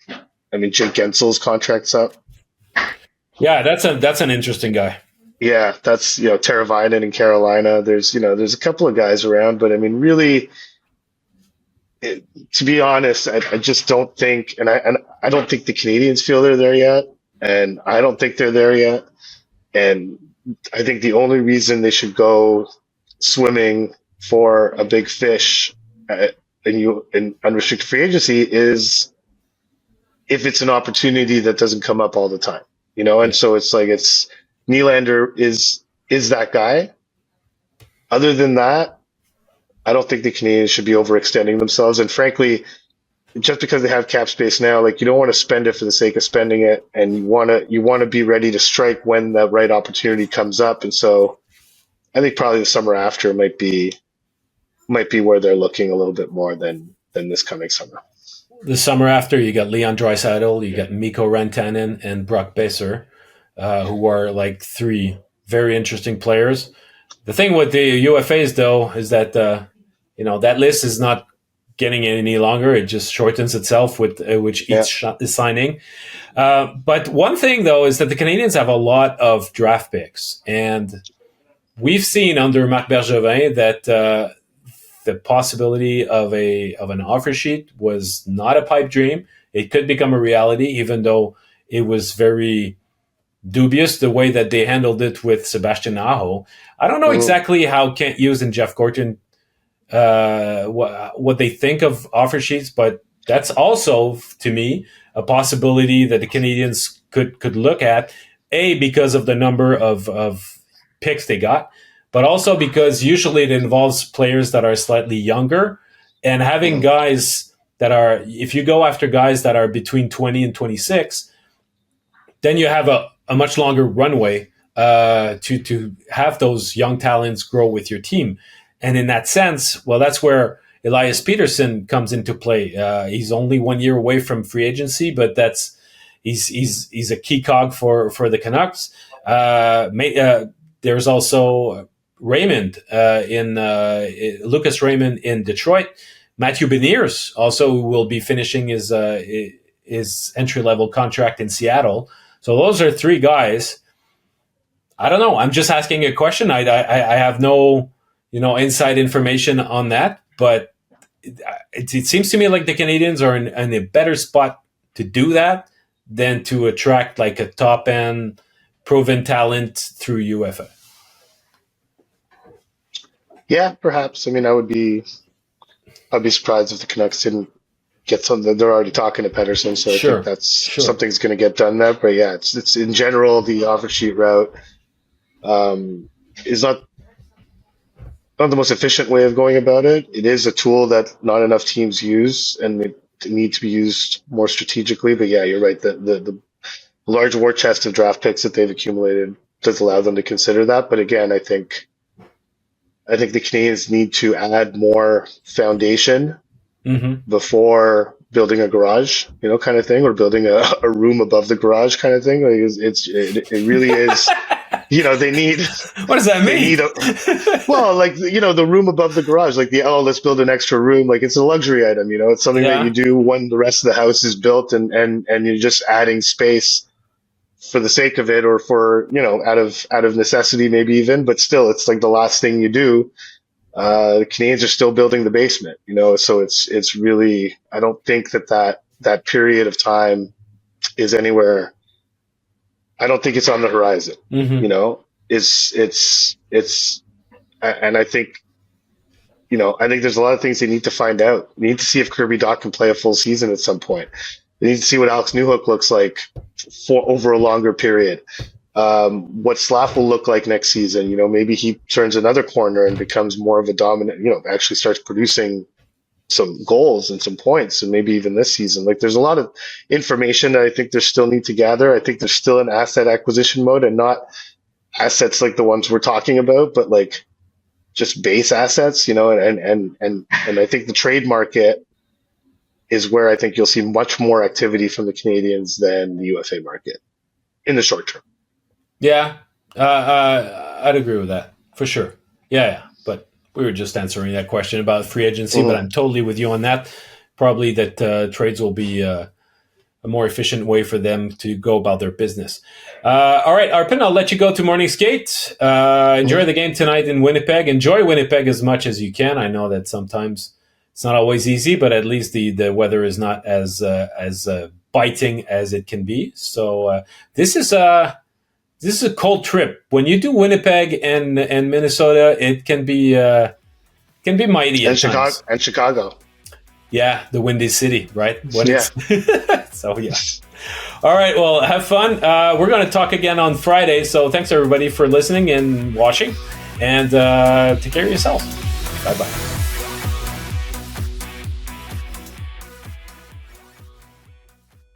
I mean, Jake Gensel's contract's up. Yeah, that's an interesting guy. Yeah, that's Teravainen in Carolina. There's a couple of guys around, but I mean, really. To be honest, I just don't think, and I don't think the Canadians feel they're there yet, and I don't think they're there yet. And I think the only reason they should go swimming for a big fish in unrestricted free agency is if it's an opportunity that doesn't come up all the time, And so it's like Nylander is that guy. Other than that, I don't think the Canadians should be overextending themselves. And frankly, just because they have cap space now, like you don't want to spend it for the sake of spending it, and you want to be ready to strike when the right opportunity comes up. And so, I think probably the summer after might be where they're looking a little bit more than this coming summer. The summer after, you got Leon Draisaitl, you got Mikko Rantanen, and Brock Besser, who are like three very interesting players. The thing with the UFAs, though, is that that list is not getting any longer. It just shortens itself with which each is signing. But one thing, though, is that the Canadians have a lot of draft picks. And we've seen under Marc Bergevin that the possibility of an offer sheet was not a pipe dream. It could become a reality, even though it was very dubious the way that they handled it with Sebastian Aho. I don't know exactly how Kent Hughes and Jeff Gorton what they think of offer sheets, but that's also, to me, a possibility that the Canadians could look at, because of the number of picks they got, but also because usually it involves players that are slightly younger, and having guys that are, if you go after guys that are between 20 and 26, then you have a much longer runway to have those young talents grow with your team. And in that sense, well, that's where Elias Peterson comes into play. He's only 1 year away from free agency, but he's a key cog for the Canucks. There's also Raymond Lucas Raymond in Detroit. Matthew Beniers also will be finishing his entry-level contract in Seattle. So those are three guys. I don't know. I'm just asking a question. I have no inside information on that, but it seems to me like the Canadians are in a better spot to do that than to attract like a top-end proven talent through UFA. Yeah, perhaps. I mean, I'd be surprised if the Canucks didn't get something. They're already talking to Pettersson, so I think that's something's going to get done there. But yeah, it's in general the offer sheet route is not the most efficient way of going about it. It is a tool that not enough teams use, and it needs to be used more strategically. But yeah, you're right. The large war chest of draft picks that they've accumulated does allow them to consider that. But again, I think the Canadiens need to add more foundation before building a garage, kind of thing, or building a room above the garage kind of thing. Like it really is. They need. What does that mean? The room above the garage, like let's build an extra room. Like it's a luxury item, it's something that you do when the rest of the house is built, and you're just adding space for the sake of it, or for, out of necessity, maybe even, but still, it's like the last thing you do. The Canadiens are still building the basement, so it's really, I don't think that period of time is anywhere. I don't think it's on the horizon. It's and I think, I think there's a lot of things they need to find out. They need to see if Kirby Dach can play a full season at some point. They need to see what Alex Newhook looks like for over a longer period. What Slaf will look like next season. Maybe he turns another corner and becomes more of a dominant, actually starts producing some goals and some points, and maybe even this season. Like, there's a lot of information that I think they still need to gather. I think there's still an asset acquisition mode, and not assets like the ones we're talking about, but like just base assets, and I think the trade market is where I think you'll see much more activity from the Canadiens than the UFA market in the short term. Yeah, I'd agree with that for sure. Yeah. But we were just answering that question about free agency, but I'm totally with you on that. Probably that trades will be a more efficient way for them to go about their business. All right, Arpin, I'll let you go to morning skate. Enjoy the game tonight in Winnipeg. Enjoy Winnipeg as much as you can. I know that sometimes it's not always easy, but at least the weather is not as biting as it can be. So this is a cold trip. When you do Winnipeg and Minnesota, it can be mighty at times. And Chicago. Yeah, the Windy City, right? So, yeah. All right, well, have fun. We're going to talk again on Friday, so thanks, everybody, for listening and watching. And take care of yourselves. Bye-bye.